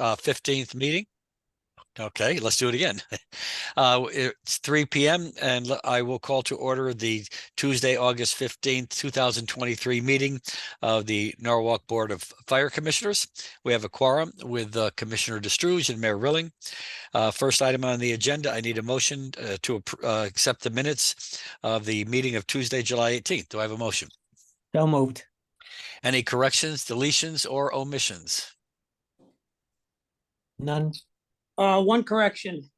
15th meeting. Okay, let's do it again. It's 3 p.m. and I will call to order the Tuesday, August 15th, 2023 meeting of the Norwalk Board of Fire Commissioners. We have a quorum with Commissioner Destruge and Mayor Rilling. First item on the agenda, I need a motion to accept the minutes of the meeting of Tuesday, July 18th. Do I have a motion? So moved. Any corrections, deletions, or omissions? None. One correction.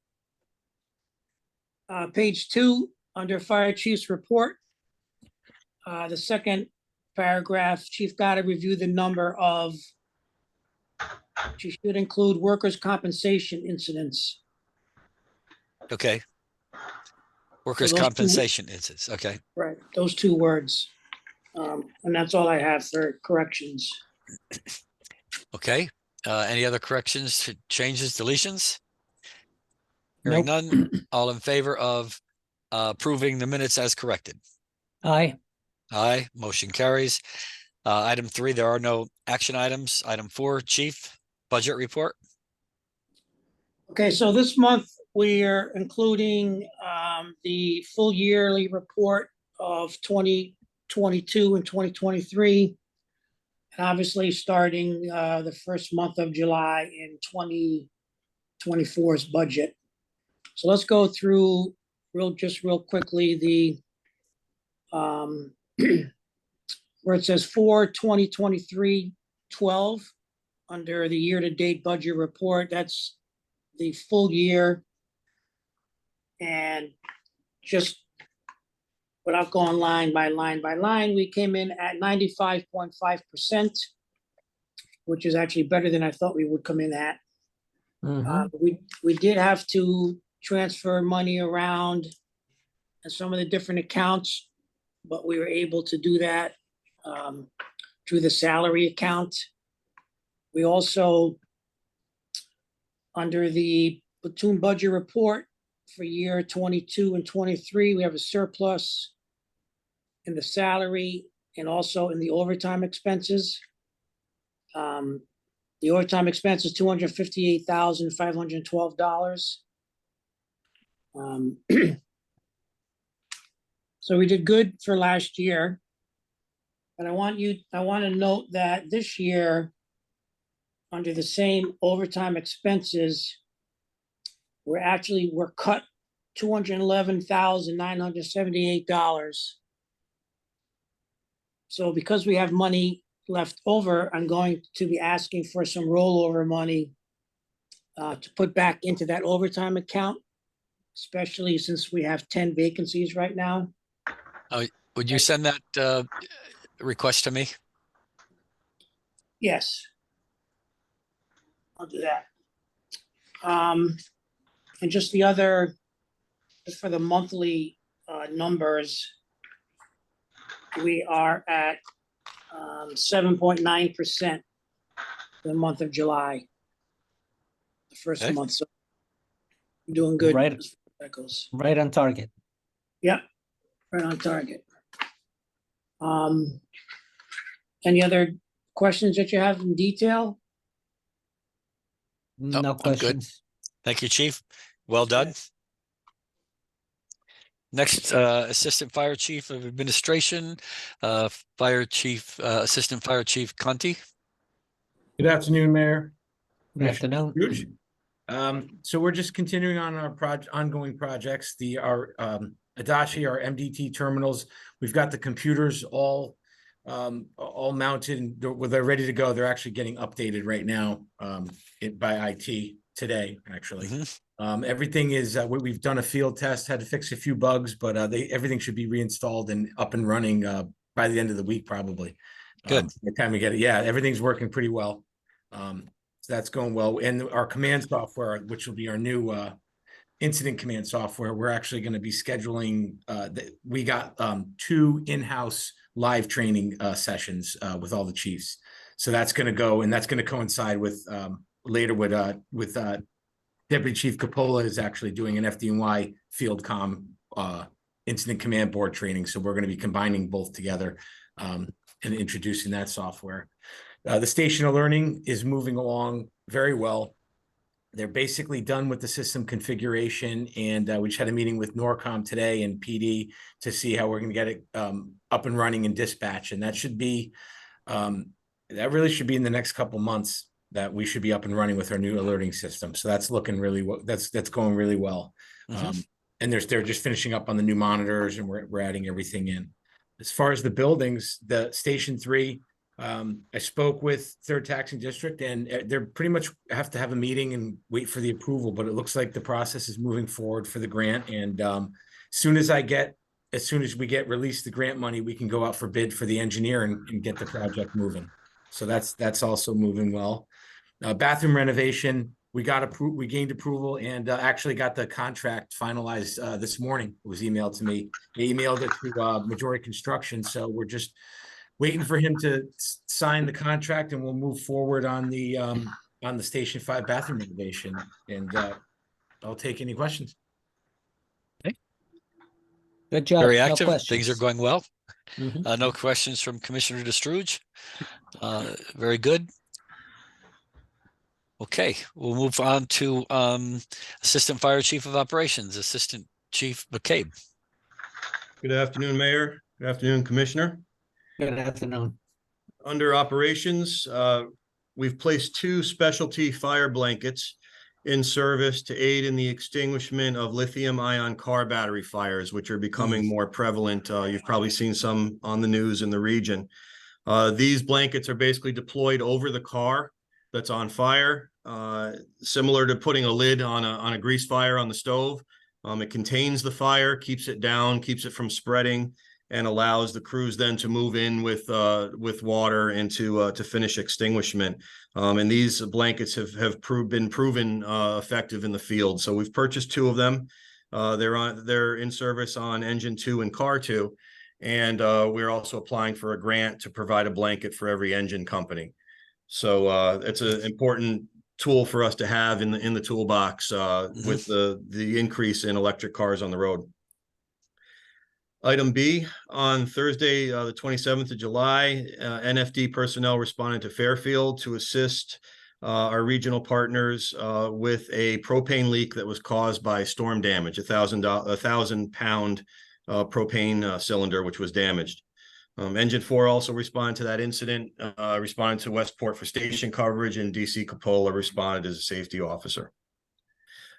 Page 2, under Fire Chief's report. The second paragraph, Chief got to review the number of, she should include workers' compensation incidents. Okay. Workers' those two- compensation incidents. Okay. Right, those 2 words. And that's all I have for corrections. Okay. Any other corrections, changes, deletions? Hearing Nope. none. All in favor of approving the minutes as corrected? Aye. Aye. Motion carries. Item 3, there are no action items. Item 4, Chief, budget report. Okay, so this month we are including the full yearly report of 2022 and 2023. And obviously starting the first month of July in 2024's budget. So let's go through real quickly the where it says for 2023-12 under the year-to-date budget report. That's the full year. And just without going line by line, we came in at 95.5%, which is actually better than I thought we would come in at. We did have to transfer money around in some of the different accounts, but we were able to do that through the salary account. We also, under the platoon budget report for year 22 and 23, we have a surplus in the salary and also in the overtime expenses. The overtime expense is $258,512. So we did good for last year. But I want to note that this year, under the same overtime expenses, we're cut $211,978. So because we have money left over, I'm going to be asking for some rollover money to put back into that overtime account, especially since we have 10 vacancies right now. Would you send that request to me? Yes. I'll do that. And just for the monthly numbers, we are at 7.9% for the month of July. The first Okay. month, so we're doing good. Right. As far as that goes. Right on target. Yep, right on target. Any other questions that you have in detail? No, No I'm good. questions. Thank you, Chief. Well done. Okay. Next, Assistant Fire Chief of Administration, Assistant Fire Chief Conti. Good afternoon, Mayor. Good afternoon. Huge. So we're just continuing on our ongoing projects. Our Adachi, our MDT terminals. We've got the computers all mounted and they're ready to go. They're actually getting updated right now by IT today, actually. Everything is we've done a field test, had to fix a few bugs, but everything should be reinstalled and up and running by the end of the week, probably. Good. By the time we get it, yeah, everything's working pretty well. So that's going well. And our command software, which will be our new incident command software, we're actually going to be scheduling. We got 2 in-house live training sessions with all the chiefs. So that's going to go, and that's going to coincide with later with Deputy Chief Coppola is actually doing an FDNY field comm incident command board training. So we're going to be combining both together and introducing that software. The station of learning is moving along very well. They're basically done with the system configuration, and we just had a meeting with Norcom today and PD to see how we're going to get it up and running in dispatch, and that should be that really should be in the next couple months that we should be up and running with our new alerting system. So that's looking really that's going really well. And they're just finishing up on the new monitors, and we're adding everything in. As far as the buildings, the Station 3. I spoke with Third Taxing District, and they're pretty much have to have a meeting and wait for the approval, but it looks like the process is moving forward for the grant. And as soon as we get released the grant money, we can go out for bid for the engineer and get the project moving. So that's also moving well. Bathroom renovation, we gained approval and actually got the contract finalized this morning. It was emailed to me. They emailed it to Majority Construction, so we're just waiting for him to sign the contract, and we'll move forward on the Station 5 bathroom renovation. And I'll take any questions. Good job. Very No active. Things are questions. going well. Mhm. No questions from Commissioner DeStrouge. Very good. Okay, we'll move on to Assistant Fire Chief of Operations, Assistant Chief McCabe. Good afternoon, Mayor. Good afternoon, Commissioner. Good afternoon. Under operations, we've placed 2 specialty fire blankets in service to aid in the extinguishment of lithium-ion car battery fires, which are becoming more prevalent. You've probably seen some on the news in the region. These blankets are basically deployed over the car that's on fire, similar to putting a lid on a grease fire on the stove. It contains the fire, keeps it down, keeps it from spreading, and allows the crews then to move in with water and to finish extinguishment. And these blankets have been proven effective in the field. So we've purchased 2 of them. They're in service on Engine 2 and Car 2, and we're also applying for a grant to provide a blanket for every engine company. So it's an important tool for us to have in the toolbox with the increase in electric cars on the road. Item B, on Thursday, the 27th of July, NFD personnel responded to Fairfield to assist our regional partners with a propane leak that was caused by storm damage, a 1,000-pound propane cylinder, which was damaged. Engine 4 also responded to that incident, responded to Westport for station coverage, and DC Capola responded as a safety officer.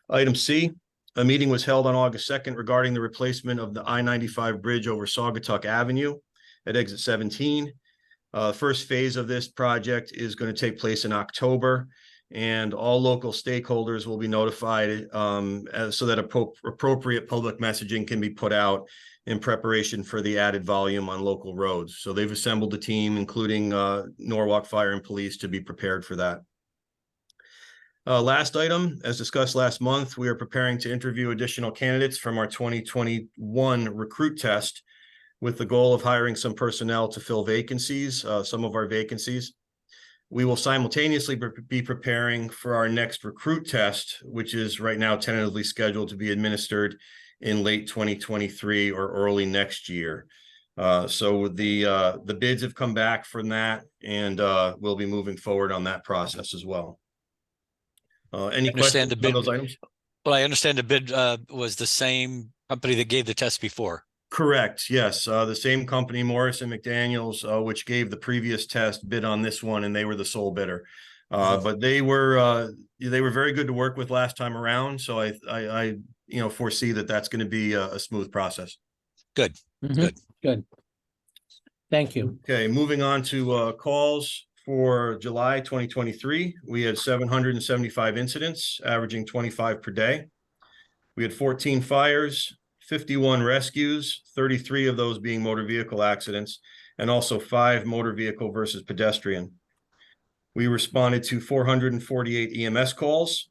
Item C, a meeting was held on August 2nd regarding the replacement of the I-95 bridge over Saugatuck Avenue at exit 17. First phase of this project is going to take place in October, and all local stakeholders will be notified so that appropriate public messaging can be put out in preparation for the added volume on local roads. So they've assembled a team, including Norwalk Fire and Police, to be prepared for that. Last item, as discussed last month, we are preparing to interview additional candidates from our 2021 recruit test with the goal of hiring some personnel to fill vacancies, some of our vacancies. We will simultaneously be preparing for our next recruit test, which is right now tentatively scheduled to be administered in late 2023 or early next year. So the bids have come back from that, and we'll be moving forward on that process as well. Any questions on those items? Well, I understand the bid was the same company that gave the test before. Correct. Yes. The same company, Morrison McDaniels, which gave the previous test, bid on this one, and they were the sole bidder. But they were very good to work with last time around. So I foresee that that's going to be a smooth process. Good. Good. Thank you. Okay. Moving on to calls for July 2023. We had 775 incidents, averaging 25 per day. We had 14 fires, 51 rescues, 33 of those being motor vehicle accidents, and also 5 motor vehicle versus pedestrian. We responded to 448 EMS calls,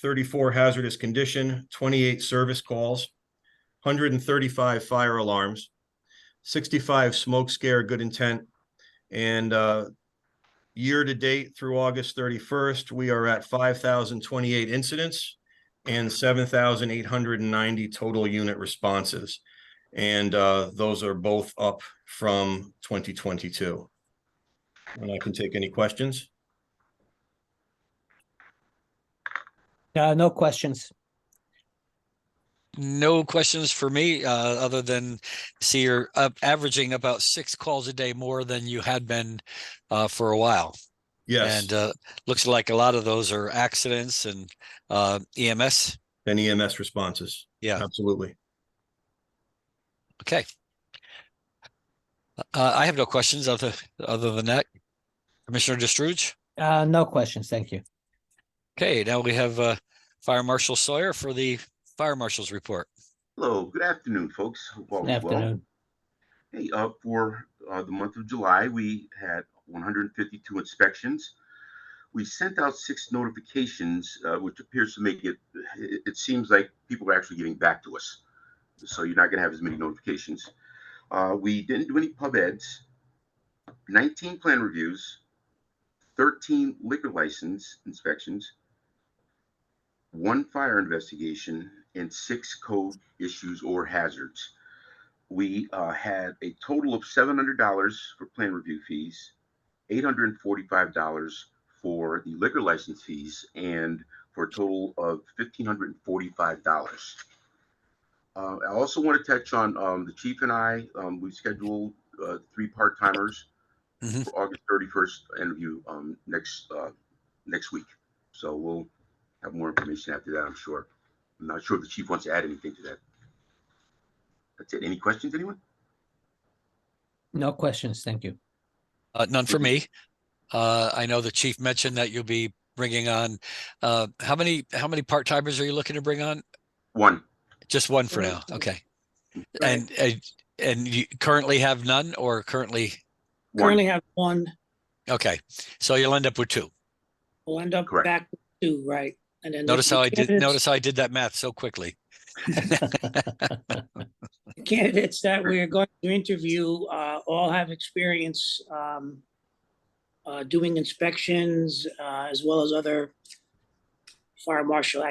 34 hazardous condition, 28 service calls, 135 fire alarms, 65 smoke scare good intent, and year to date through August 31st, we are at 5,028 incidents and 7,890 total unit responses. And those are both up from 2022. And I can take any questions. No questions. No questions for me, other than see you're averaging about 6 calls a day more than you had been for a while. Yes, And looks like a lot of those are accidents and EMS. and EMS responses. Yeah. Absolutely. Okay. I have no questions other than that. Commissioner Destruge? No questions. Thank you. Okay, now we have Fire Marshal Sawyer for the Fire Marshal's report. Hello, good afternoon, folks. Hope all Good is well. afternoon. Hey, for the month of July, we had 152 inspections. We sent out 6 notifications, which appears to make it seems like people are actually getting back to us. So you're not going to have as many notifications. We didn't do any pub eds, 19 plan reviews, 13 liquor license inspections, 1 fire investigation, and 6 code issues or hazards. We had a total of $700 for plan review fees, $845 for the liquor license fees, and for a total of $1,545. I also want to touch on the chief and I. We scheduled 3 part-timers Mhm. for August 31st interview next week. So we'll have more information after that, I'm sure. I'm not sure if the chief wants to add anything to that. That's it. Any questions, anyone? No questions. Thank you. None for me. I know the chief mentioned that you'll be bringing on, how many part-timers are you looking to bring on? 1. Just 1 for now. Okay. And you currently have none or currently? 1. Currently have 1. Okay. So you'll end up with 2. We'll end up Correct. back with 2, right? And then Notice the how I did, candidates- notice how I did that math so quickly. Candidates that we're going to interview all have experience doing inspections as well as other fire marshal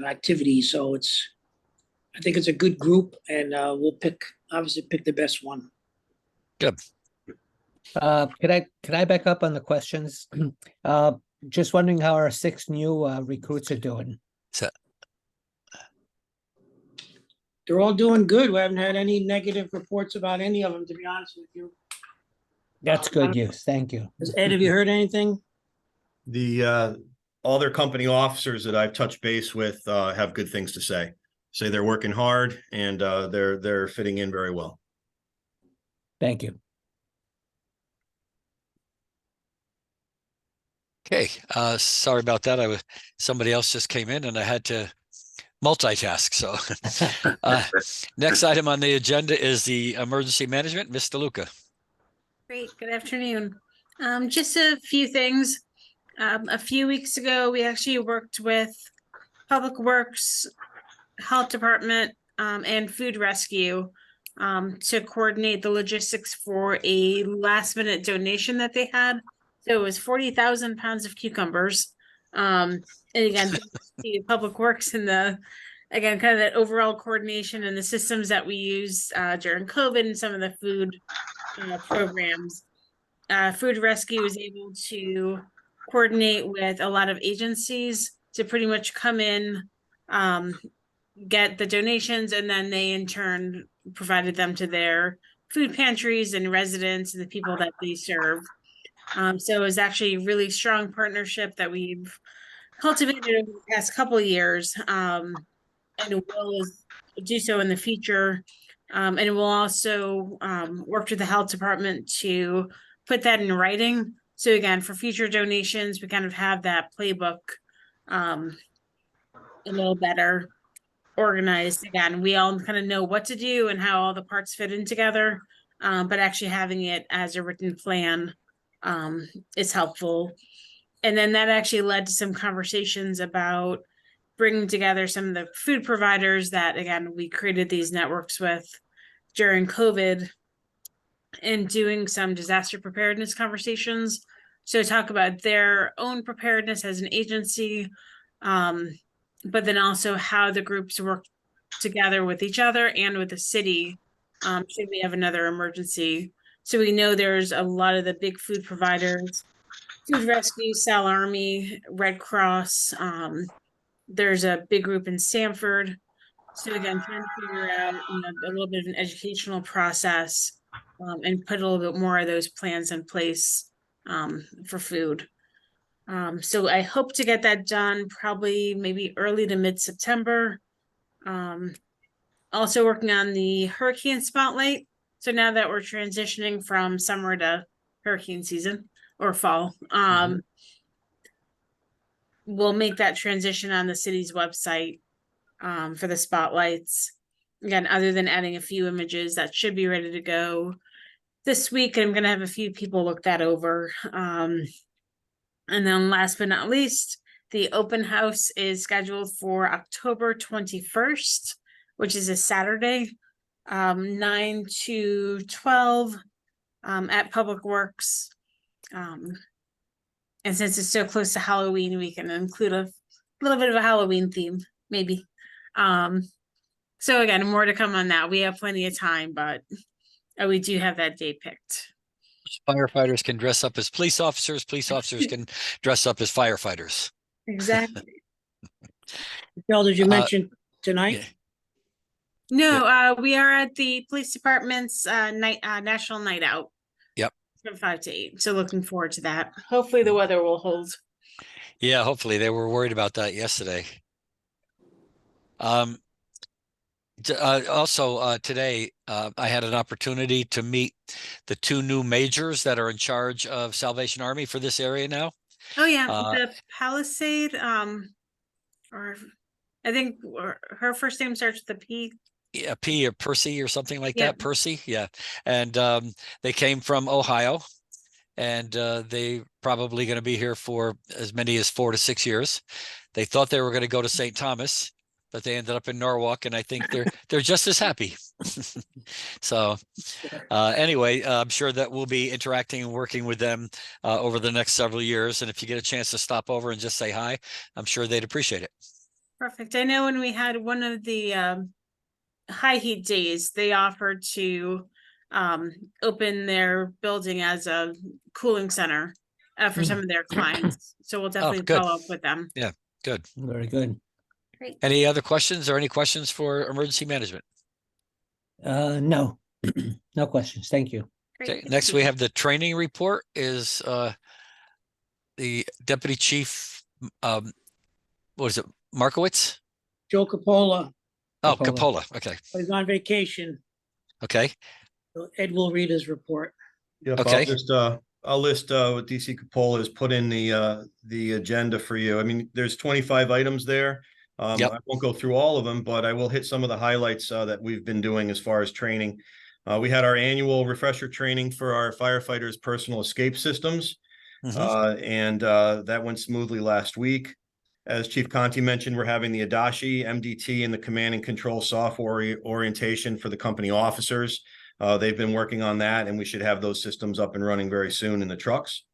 activities. So I think it's a good group, and we'll obviously pick the best one. Good. Could I back up on the questions? Just wondering how our 6 new recruits are doing. They're all doing good. We haven't had any negative reports about any of them, to be honest with you. That's good news. Thank you. Ed, have you heard anything? All their company officers that I've touched base with have good things to say. Say they're working hard and they're fitting in very well. Thank you. Okay. Sorry about that. Somebody else just came in and I had to multitask. So next item on the agenda is the emergency management. Ms. DeLuca. Great, good afternoon. Just a few things. A few weeks ago, we actually worked with Public Works, Health Department, and Food Rescue to coordinate the logistics for a last minute donation that they had. So it was 40,000 pounds of cucumbers. And again, the Public Works and kind of that overall coordination and the systems that we use during COVID and some of the food programs. Food Rescue is able to coordinate with a lot of agencies to pretty much come in, get the donations, and then they in turn provided them to their food pantries and residents and the people that they serve. So it was actually a really strong partnership that we've cultivated over the past couple of years, and will do so in the future. And we'll also work with the health department to put that in writing. So again, for future donations, we kind of have that playbook a little better organized. Again, we all kind of know what to do and how all the parts fit in together, but actually having it as a written plan is helpful. And then that actually led to some conversations about bringing together some of the food providers that, again, we created these networks with during COVID and doing some disaster preparedness conversations. So talk about their own preparedness as an agency, but then also how the groups work together with each other and with the city should we have another emergency. So we know there's a lot of the big food providers Food Rescue, Sal Army, Red Cross. There's a big group in Sanford. So again, trying to figure out, a little bit of an educational process, and put a little bit more of those plans in place, for food. So I hope to get that done probably maybe early to mid-September. Also working on the hurricane spotlight. So now that we're transitioning from summer to hurricane season or fall, we'll make that transition on the city's website, for the spotlights. Again, other than adding a few images, that should be ready to go this week. I'm gonna have a few people look that over. And then last but not least, the open house is scheduled for October 21st, which is a Saturday, 9 to 12, at Public Works. And since it's so close to Halloween, we can include a little bit of a Halloween theme, maybe. So again, more to come on that. We have plenty of time, but we do have that date picked. Firefighters can dress up as police officers can dress up as firefighters. Exactly. Bill, did you Uh, mention tonight? yeah. No, we are at the police department's national night out. Yep. From 5 to 8. So looking forward to that. Hopefully the weather will hold. Yeah, hopefully they were worried about that yesterday. Also, today, I had an opportunity to meet the two new majors that are in charge of Salvation Army for this area now. Oh yeah, Uh, the Palisade, or I think her first name starts with a P. Yeah, P or Percy or something like Yep. that. Percy, yeah. And they came from Ohio, and they probably going to be here for as many as 4 to 6 years. They thought they were going to go to St. Thomas, but they ended up in Norwalk, and I think they're just as happy. So anyway, I'm sure that we'll be interacting and working with them over the next several years. And if you get a chance to stop over and just say hi, I'm sure they'd appreciate it. Perfect. I know when we had one of the high heat days, they offered to open their building as a cooling center for some of their clients. So we'll definitely good. follow up with them. Good. Very good. Great. Any other questions or any questions for emergency management? No, no questions. Thank you. Great. Okay, Thank next you. we have the training report is the Deputy Chief, what is it, Markowitz? Joe Capola, Oh, Capola. Capola. Okay, is on vacation. okay, So Ed will read his report. Yep, Okay. I'll list what DC Capola has put in the agenda for you. I mean, there's 25 items there. Yep. I won't go through all of them, but I will hit some of the highlights that we've been doing as far as training. We had our annual refresher training for our firefighters' personal escape systems, and that went smoothly last week. As Chief Conti mentioned, we're having the Adachi, MDT, and the command and control software orientation for the company officers. They've been working on that, and we should have those systems up and running very soon in the trucks.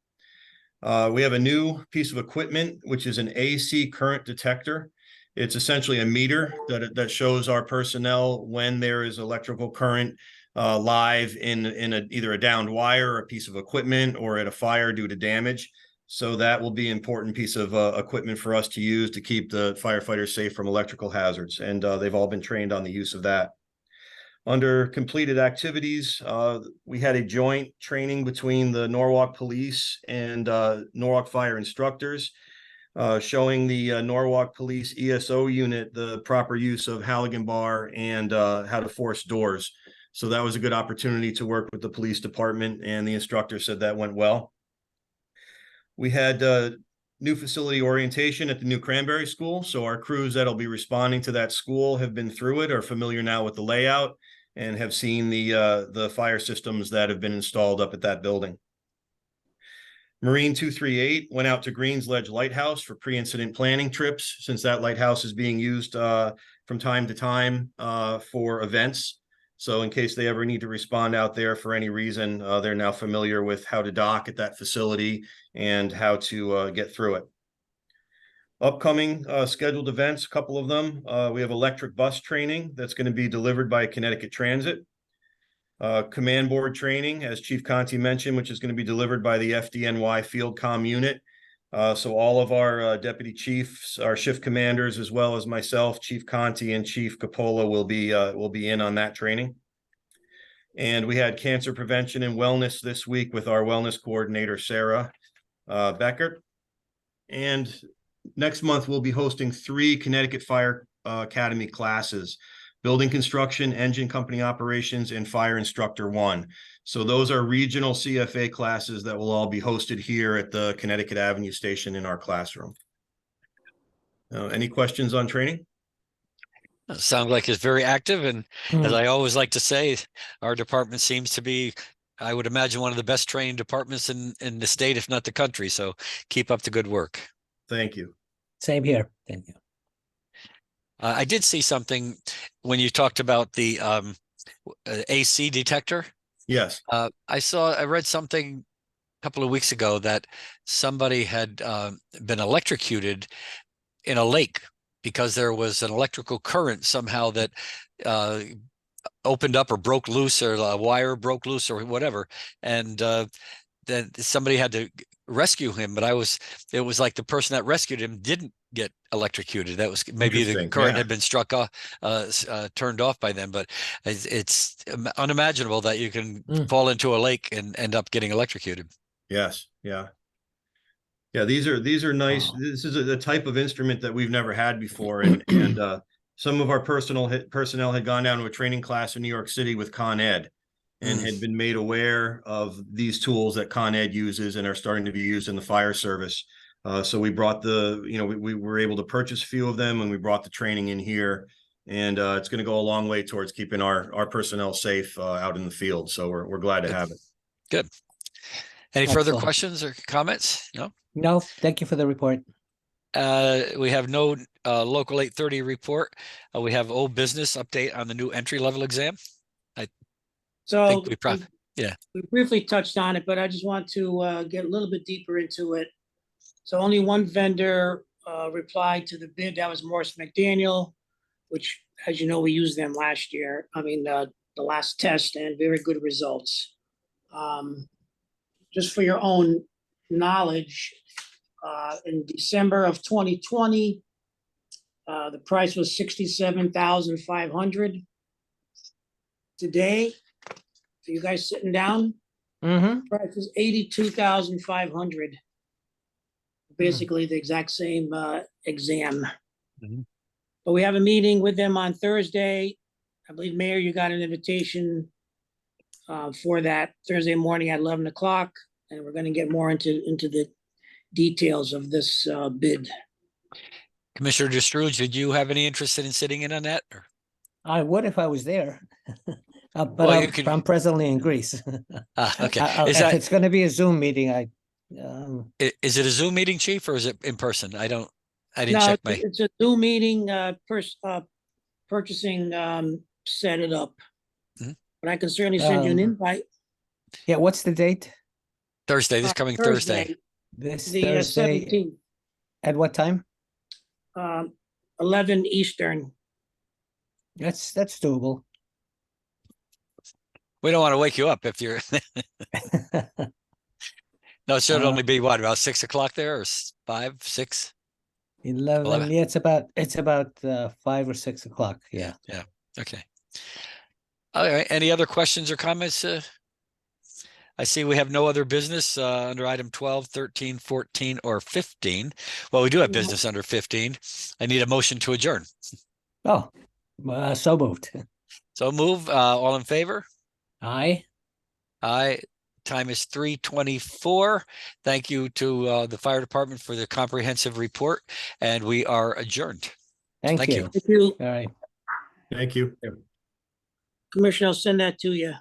We have a new piece of equipment, which is an AC current detector. It's essentially a meter that shows our personnel when there is electrical current live in either a downed wire or a piece of equipment or at a fire due to damage. So that will be an important piece of equipment for us to use to keep the firefighters safe from electrical hazards. And they've all been trained on the use of that. Under completed activities, we had a joint training between the Norwalk Police and Norwalk Fire instructors, showing the Norwalk Police ESO unit the proper use of Halligan bar and how to force doors. So that was a good opportunity to work with the police department, and the instructor said that went well. We had new facility orientation at the new Cranberry School. So our crews that'll be responding to that school have been through it, are familiar now with the layout, and have seen the fire systems that have been installed up at that building. Marine 238 went out to Greens Ledge Lighthouse for pre-incident planning trips, since that lighthouse is being used from time to time for events. So in case they ever need to respond out there for any reason, they're now familiar with how to dock at that facility and how to get through it. Upcoming scheduled events, a couple of them. We have electric bus training that's going to be delivered by Connecticut Transit. Command board training, as Chief Conti mentioned, which is going to be delivered by the FDNY Field Comm Unit. So all of our deputy chiefs, our shift commanders, as well as myself, Chief Conti and Chief Capola will be in on that training. And we had cancer prevention and wellness this week with our wellness coordinator, Sarah Beckert. And next month, we'll be hosting 3 Connecticut Fire Academy classes: building construction, engine company operations, and fire instructor 1. So those are regional CFA classes that will all be hosted here at the Connecticut Avenue Station in our classroom. Any questions on training? Sounds like it's very active, and as Mm. I always like to say, our department seems to be, I would imagine, one of the best trained departments in the state, if not the country. So keep up the good work. Thank you. Same here. Thank you. I did see something when you talked about the AC detector. Yes. I read something a couple of weeks ago that somebody had been electrocuted in a lake because there was an electrical current somehow that opened up or broke loose, or a wire broke loose or whatever. And then somebody had to rescue him, but it was like the person that rescued him didn't get electrocuted. That was maybe the Interesting, current yeah. had been struck off, turned off by them, but it's unimaginable that you can fall into a lake and end up getting electrocuted. Yes. Yeah. Yeah. These are nice. Wow. This is a type of instrument that we've never had before. And some of our personnel had gone down to a training class in New York City with Con Ed and had been made aware of these tools that Con Ed uses and are starting to be used in the fire service. So we brought we were able to purchase a few of them, and we brought the training in here, and it's going to go a long way towards keeping our personnel safe out in the field. So we're glad to have it. Good. Any further Excellent. questions or comments? No? No, thank you for the report. We have no local 830 report. We have old business update on the new entry level exam. So Think we prob- yeah. we briefly touched on it, but I just want to get a little bit deeper into it. So only one vendor replied to the bid. That was Morris McDaniel, which, as you know, we used them last year. I mean, the last test, and very good results. Just for your own knowledge, in December of 2020, the price was $67,500. Today, for you guys sitting down, Mm-hmm. price is $82,500. Basically the exact same exam. Mhm. But we have a meeting with them on Thursday. I believe, Mayor, you got an invitation for that Thursday morning at 11 o'clock, and we're going to get more into the details of this bid. Commissioner Destruge, did you have any interest in sitting in on that? Or- I would if I was there. But Well, you could- I'm presently in Greece. Okay. If it's going to be a Zoom meeting, Is it a Zoom meeting, Chief, or is it in person? I didn't No, check my. it's a Zoom meeting, purchasing set it up. Mhm. But I can certainly send you an invite. yeah, what's the date? Thursday, this coming Thursday. This The Thursday 17th, at what time? 11 Eastern. That's doable. We don't want to wake you up if you're. No, it should Uh, only be what, about 6 o'clock there, or 5, 6? 11. Yeah, it's about 5 or 6 o'clock. Yeah. Yeah. Okay. All right. Any other questions or comments? I see we have no other business under item 12, 13, 14, or 15. Well, we do have business under 15. I need a motion to adjourn. Oh, so moved. So move. All in favor? Aye. Aye. Time is 3:24. Thank you to the fire department for the comprehensive report, and we are adjourned. Thank Thank you. you. If you, All right. Thank you. Commissioner, I'll send that to you.